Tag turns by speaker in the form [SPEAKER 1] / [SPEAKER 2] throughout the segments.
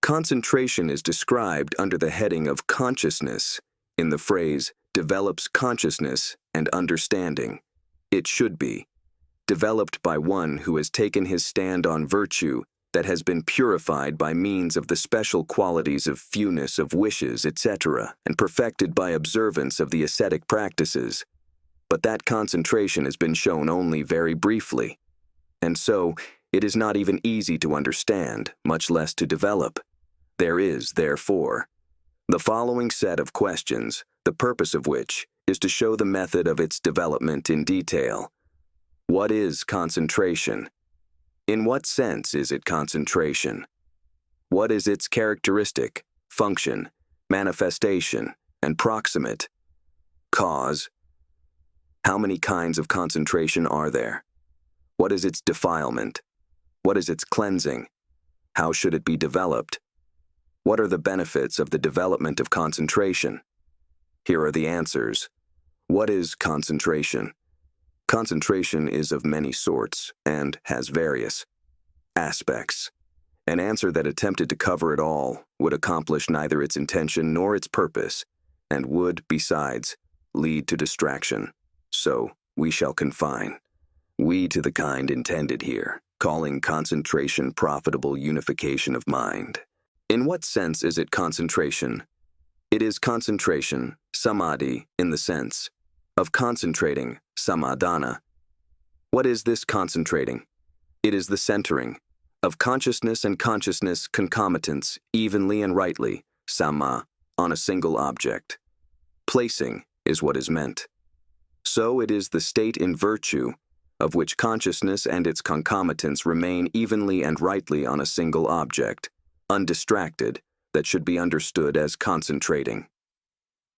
[SPEAKER 1] Concentration is described under the heading of consciousness in the phrase develops consciousness and understanding. It should be developed by one who has taken his stand on virtue that has been purified by means of the special qualities of fewness of wishes, etc., and perfected by observance of the ascetic practices. But that concentration has been shown only very briefly, and so it is not even easy to understand, much less to develop. There is, therefore, the following set of questions, the purpose of which is to show the method of its development in detail. What is concentration? In what sense is it concentration? What is its characteristic, function, manifestation, and proximate cause? How many kinds of concentration are there? What is its defilement? What is its cleansing? How should it be developed? What are the benefits of the development of concentration? Here are the answers. What is concentration? Concentration is of many sorts and has various aspects. An answer that attempted to cover it all would accomplish neither its intention nor its purpose, and would, besides, lead to distraction. So, we shall confine we to the kind intended here, calling concentration profitable unification of mind. In what sense is it concentration? It is concentration, samadhi, in the sense of concentrating, samadhana. What is this concentrating? It is the centering of consciousness and consciousness concomitants evenly and rightly, samma, on a single object. Placing is what is meant. So it is the state in virtue of which consciousness and its concomitants remain evenly and rightly on a single object, undistracted, that should be understood as concentrating.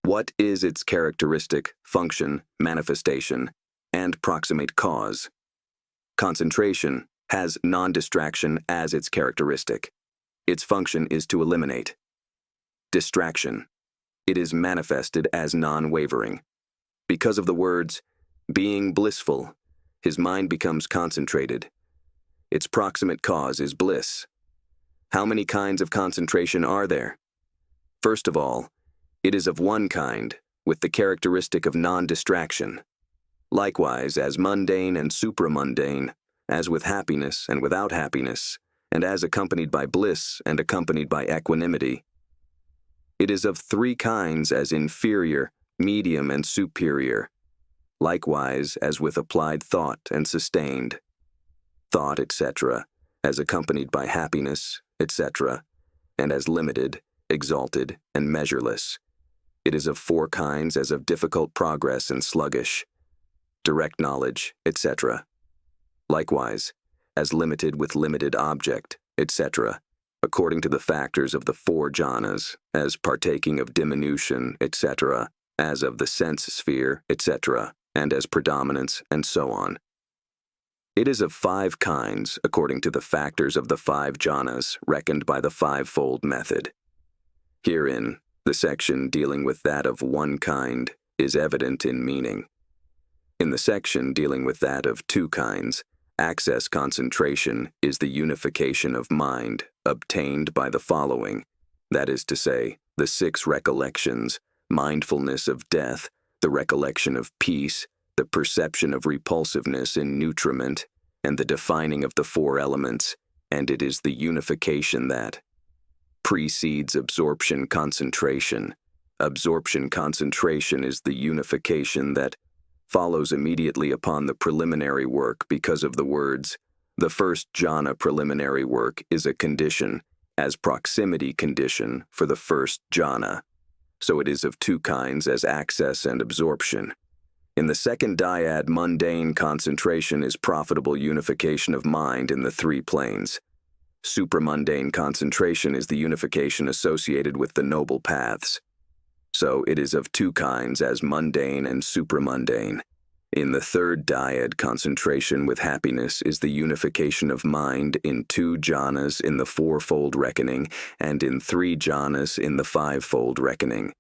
[SPEAKER 1] What is its characteristic, function, manifestation, and proximate cause? Concentration has non-distraction as its characteristic. Its function is to eliminate distraction. It is manifested as non-wavering. Because of the words, being blissful, his mind becomes concentrated. Its proximate cause is bliss. How many kinds of concentration are there? First of all, it is of one kind, with the characteristic of non-distraction. Likewise, as mundane and supramundane, as with happiness and without happiness, and as accompanied by bliss and accompanied by equanimity. It is of three kinds, as inferior, medium, and superior. Likewise, as with applied thought and sustained thought, etc., as accompanied by happiness, etc., and as limited, exalted, and measureless. It is of four kinds, as of difficult progress and sluggish, direct knowledge, etc. Likewise, as limited with limited object, etc., according to the factors of the four jhanas, as partaking of diminution, etc., as of the sense sphere, etc., and as predominance, and so on. It is of five kinds, according to the factors of the five jhanas, reckoned by the fivefold method. Herein, the section dealing with that of one kind is evident in meaning. In the section dealing with that of two kinds, access concentration is the unification of mind obtained by the following, that is to say, the six recollections, mindfulness of death, the recollection of peace, the perception of repulsiveness in nutriment, and the defining of the four elements, and it is the unification that precedes absorption concentration. Absorption concentration is the unification that follows immediately upon the preliminary work because of the words, the first jhana preliminary work is a condition, as proximity condition for the first jhana. So it is of two kinds, as access and absorption. In the second dyad, mundane concentration is profitable unification of mind in the three planes. Supramundane concentration is the unification associated with the noble paths. So it is of two kinds, as mundane and supramundane. In the third dyad, concentration with happiness is the unification of mind in two jhanas in the fourfold reckoning, and in three jhanas in the fivefold reckoning.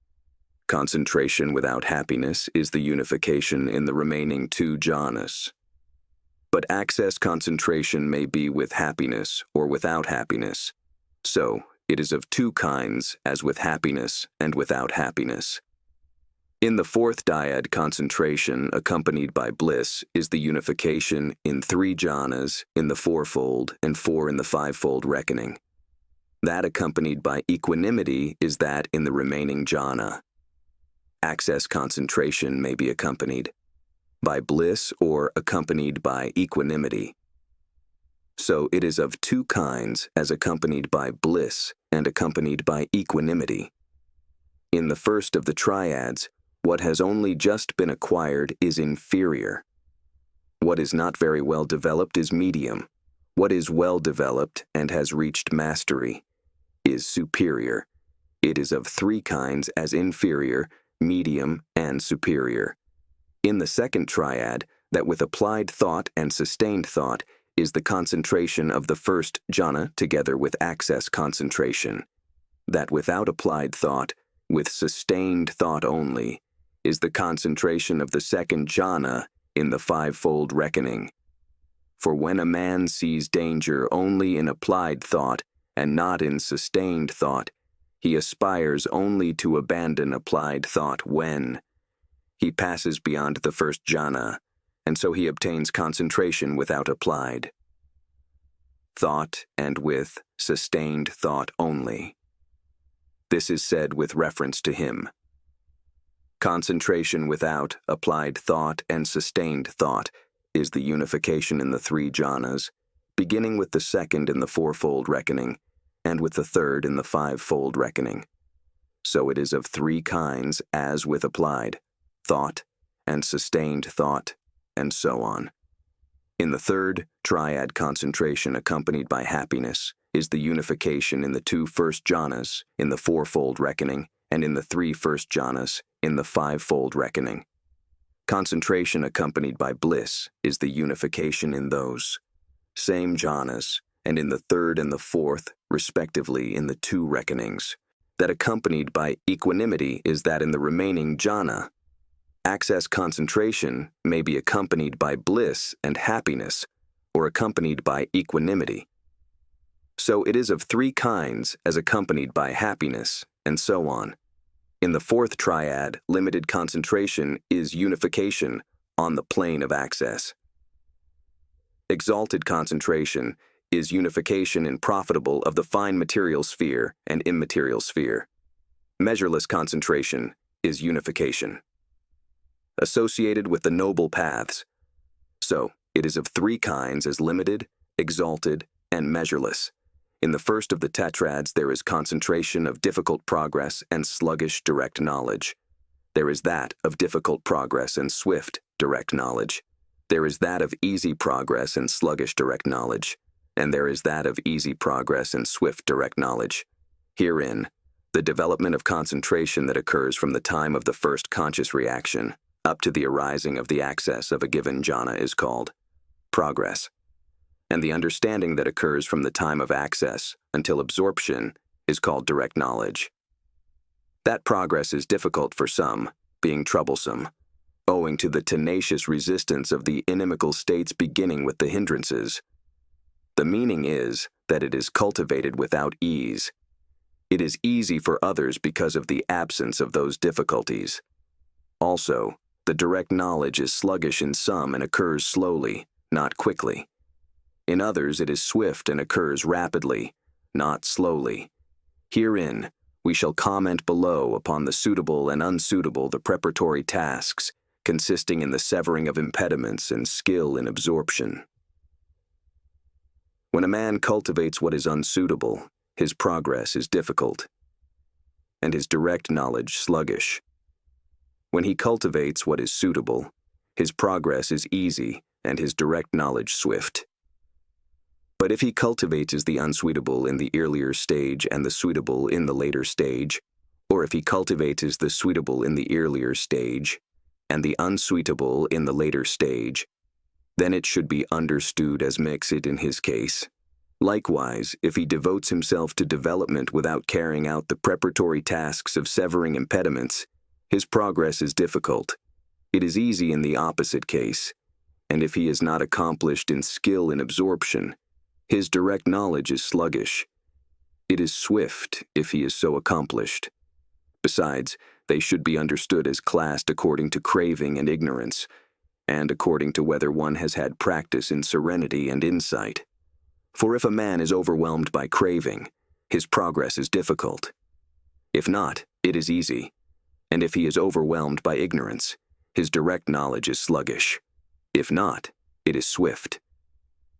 [SPEAKER 1] Concentration without happiness is the unification in the remaining two jhanas. But access concentration may be with happiness or without happiness. So, It is of two kinds, as with happiness and without happiness. In the fourth dyad, concentration accompanied by bliss is the unification in 3 jhanas in the fourfold and 4 in the fivefold reckoning. That accompanied by equanimity is that in the remaining jhana. Access concentration may be accompanied by bliss or accompanied by equanimity. So it is of two kinds, as accompanied by bliss and accompanied by equanimity. In the first of the triads, what has only just been acquired is inferior. What is not very well developed is medium. What is well developed and has reached mastery is superior. It is of 3 kinds, as inferior, medium, and superior. In the second triad, that with applied thought and sustained thought is the concentration of the first jhana together with access concentration. That without applied thought, with sustained thought only, is the concentration of the second jhana in the fivefold reckoning. For when a man sees danger only in applied thought and not in sustained thought, he aspires only to abandon applied thought when he passes beyond the first jhana, and so he obtains concentration without applied thought and with sustained thought only. This is said with reference to him. Concentration without applied thought and sustained thought is the unification in the 3 jhanas, beginning with the second in the fourfold reckoning, and with the third in the fivefold reckoning. So it is of 3 kinds, as with applied thought and sustained thought, and so on. In the third triad, concentration accompanied by happiness is the unification in the 2 first jhanas in the fourfold reckoning and in the 3 first jhanas in the fivefold reckoning. Concentration accompanied by bliss is the unification in those same jhanas and in the third and the fourth, respectively, in the 2 reckonings. That accompanied by equanimity is that in the remaining jhana. Access concentration may be accompanied by bliss and happiness, or accompanied by equanimity. So it is of 3 kinds, as accompanied by happiness, and so on. In the fourth triad, limited concentration is unification on the plane of access. Exalted concentration is unification in profitable of the fine material sphere and immaterial sphere. Measureless concentration is unification associated with the noble paths. So it is of 3 kinds, as limited, exalted, and measureless. In the first of the tetrads, there is concentration of difficult progress and sluggish direct knowledge. There is that of difficult progress and swift direct knowledge. There is that of easy progress and sluggish direct knowledge. And there is that of easy progress and swift direct knowledge. Herein, the development of concentration that occurs from the time of the first conscious reaction up to the arising of the access of a given jhana is called progress. And the understanding that occurs from the time of access until absorption is called direct knowledge. That progress is difficult for some, being troublesome, owing to the tenacious resistance of the inimical states beginning with the hindrances. The meaning is that it is cultivated without ease. It is easy for others because of the absence of those difficulties. Also, the direct knowledge is sluggish in some and occurs slowly, not quickly. In others it is swift and occurs rapidly, not slowly. Herein, we shall comment below upon the suitable and unsuitable the preparatory tasks, consisting in the severing of impediments and skill in absorption. When a man cultivates what is unsuitable, his progress is difficult, and his direct knowledge sluggish. When he cultivates what is suitable, his progress is easy and his direct knowledge swift. But if he cultivates the unsuitable in the earlier stage and the suitable in the later stage, or if he cultivates the suitable in the earlier stage and the unsuitable in the later stage, then it should be understood as mixed in his case. Likewise, if he devotes himself to development without carrying out the preparatory tasks of severing impediments, his progress is difficult. It is easy in the opposite case, and if he is not accomplished in skill in absorption, his direct knowledge is sluggish. It is swift if he is so accomplished. Besides, they should be understood as classed according to craving and ignorance, and according to whether one has had practice in serenity and insight. For if a man is overwhelmed by craving, his progress is difficult. If not, it is easy. And if he is overwhelmed by ignorance, his direct knowledge is sluggish. If not, it is swift.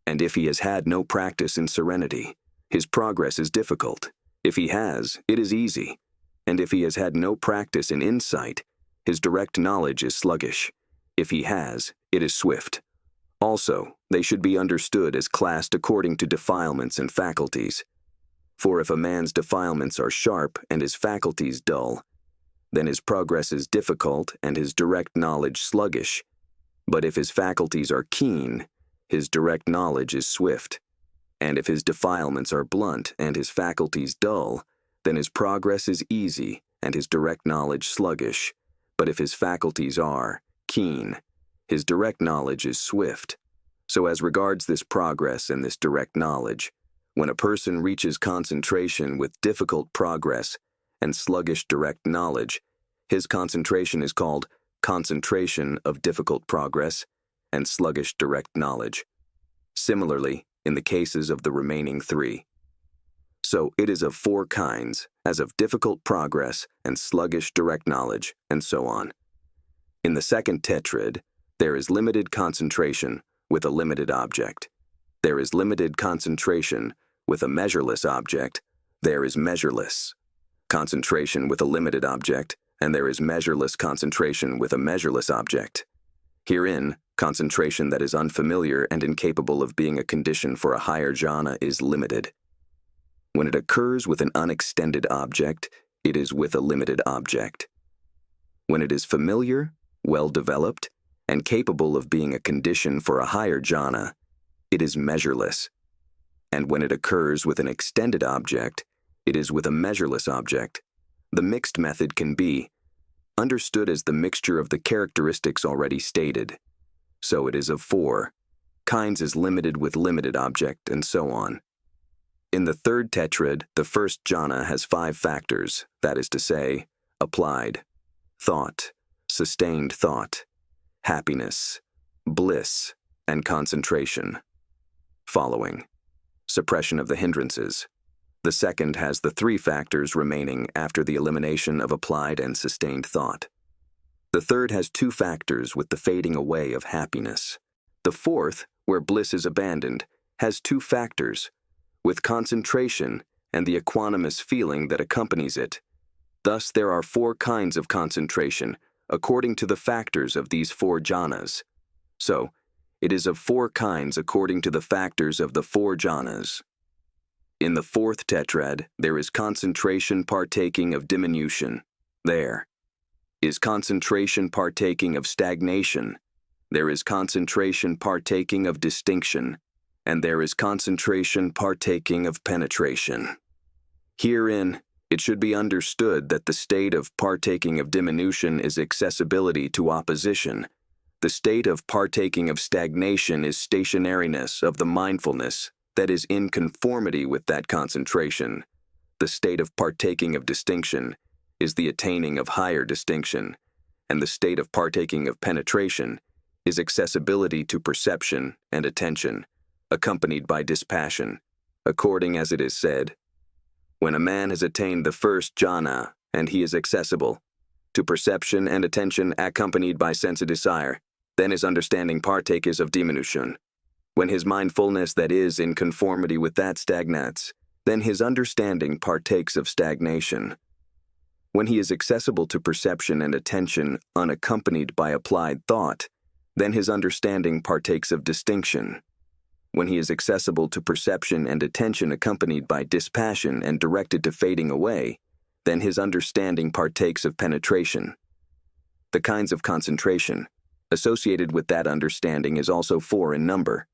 [SPEAKER 1] And if he has had no practice in serenity, his progress is difficult. If he has, it is easy. And if he has had no practice in insight, his direct knowledge is sluggish. If he has, it is swift. Also, they should be understood as classed according to defilements and faculties. For if a man's defilements are sharp and his faculties dull, then his progress is difficult and his direct knowledge sluggish. But if his faculties are keen, his direct knowledge is swift. And if his defilements are blunt and his faculties dull, then his progress is easy and his direct knowledge sluggish. But if his faculties are keen, his direct knowledge is swift. So as regards this progress and this direct knowledge, when a person reaches concentration with difficult progress and sluggish direct knowledge, his concentration is called concentration of difficult progress and sluggish direct knowledge. Similarly, in the cases of the remaining three. So it is of four kinds, as of difficult progress and sluggish direct knowledge, and so on. In the second tetrad, there is limited concentration with a limited object. There is limited concentration with a measureless object. There is measureless concentration with a limited object, and there is measureless concentration with a measureless object. Herein, concentration that is unfamiliar and incapable of being a condition for a higher jhana is limited. When it occurs with an unextended object, it is with a limited object. When it is familiar, well-developed, and capable of being a condition for a higher jhana, it is measureless. And when it occurs with an extended object, it is with a measureless object. The mixed method can be understood as the mixture of the characteristics already stated. So it is of four kinds, is limited with limited object, and so on. In the third tetrad, the first jhana has 5 factors, that is to say, applied, thought, sustained thought, happiness, bliss, and concentration. Following, suppression of the hindrances. The second has the 3 factors remaining after the elimination of applied and sustained thought. The third has 2 factors with the fading away of happiness. The fourth, where bliss is abandoned, has 2 factors, with concentration and the equanimous feeling that accompanies it. Thus there are 4 kinds of concentration, according to the factors of these 4 jhanas. So, it is of 4 kinds according to the factors of the 4 jhanas. In the fourth tetrad, there is concentration partaking of diminution. There is concentration partaking of stagnation. There is concentration partaking of distinction. And there is concentration partaking of penetration. Herein, it should be understood that the state of partaking of diminution is accessibility to opposition. The state of partaking of stagnation is stationariness of the mindfulness that is in conformity with that concentration. The state of partaking of distinction is the attaining of higher distinction, and the state of partaking of penetration is accessibility to perception and attention, accompanied by dispassion, according as it is said, when a man has attained the first jhana, and he is accessible to perception and attention accompanied by sense of desire, then his understanding partakes of diminution. When his mindfulness that is in conformity with that stagnates, then his understanding partakes of stagnation. When he is accessible to perception and attention unaccompanied by applied thought, then his understanding partakes of distinction. When he is accessible to perception and attention accompanied by dispassion and directed to fading away, then his understanding partakes of penetration. The kinds of concentration associated with that understanding is also 4 in number.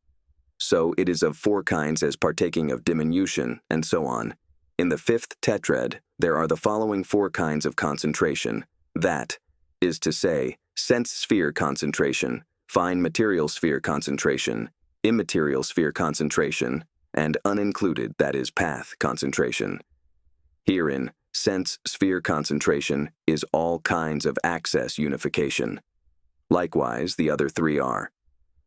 [SPEAKER 1] So it is of 4 kinds as partaking of diminution, and so on. In the 5th tetrad, there are the following 4 kinds of concentration, that is to say, sense sphere concentration, fine material sphere concentration, immaterial sphere concentration, and unincluded, that is, path concentration. Herein, sense sphere concentration is all kinds of access unification. Likewise, the other three are,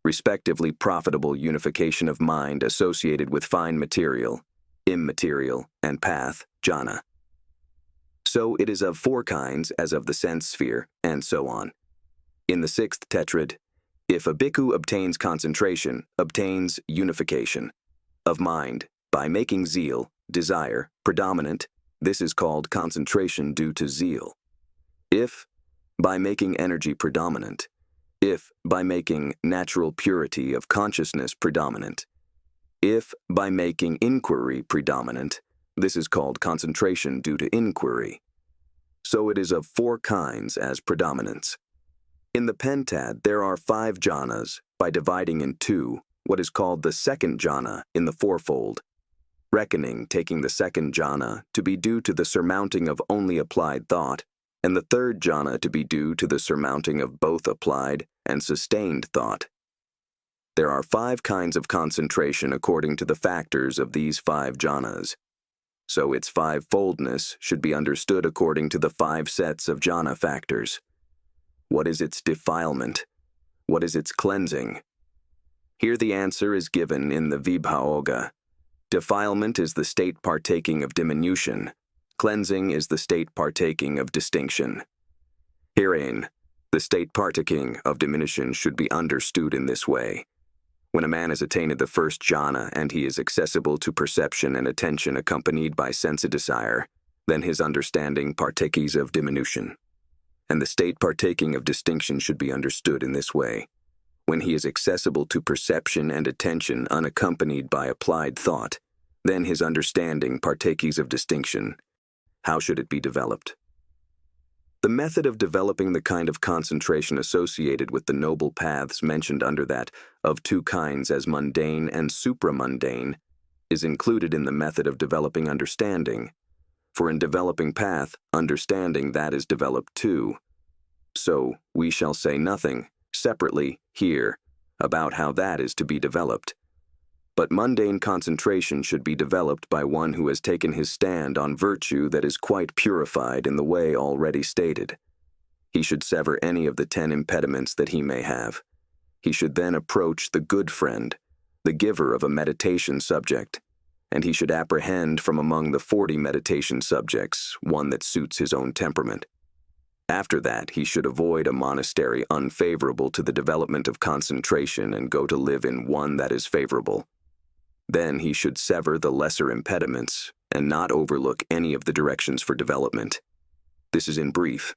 [SPEAKER 1] respectively, profitable unification of mind associated with fine material, immaterial, and path, jhana. So it is of four kinds, as of the sense sphere, and so on. In the sixth tetrad, if a bhikkhu obtains concentration, obtains unification of mind by making zeal, desire, predominant, this is called concentration due to zeal. If, by making energy predominant, if, by making natural purity of consciousness predominant, if, by making inquiry predominant, this is called concentration due to inquiry. So it is of four kinds as predominance. In the pentad, there are 5 jhanas, by dividing in 2, what is called the second jhana in the fourfold, reckoning taking the second jhana to be due to the surmounting of only applied thought, and the third jhana to be due to the surmounting of both applied and sustained thought. There are 5 kinds of concentration according to the factors of these 5 jhanas. So its 5-foldness should be understood according to the 5 sets of jhana factors. What is its defilement? What is its cleansing? Here the answer is given in the Vibhaghosa. Defilement is the state partaking of diminution. Cleansing is the state partaking of distinction. Herein, the state partaking of diminution should be understood in this way. When a man has attained the first jhana and he is accessible to perception and attention accompanied by sense desire, then his understanding partakes of diminution. And the state partaking of distinction should be understood in this way. When he is accessible to perception and attention unaccompanied by applied thought, then his understanding partakes of distinction. How should it be developed? The method of developing the kind of concentration associated with the noble paths mentioned under that of 2 kinds as mundane and supramundane is included in the method of developing understanding. For in developing path, understanding that is developed too. So we shall say nothing, separately, here, about how that is to be developed. But mundane concentration should be developed by one who has taken his stand on virtue that is quite purified in the way already stated. He should sever any of the 10 impediments that he may have. He should then approach the good friend, the giver of a meditation subject, and he should apprehend from among the 40 meditation subjects one that suits his own temperament. After that, he should avoid a monastery unfavorable to the development of concentration and go to live in one that is favorable. Then he should sever the lesser impediments and not overlook any of the directions for development. This is in brief.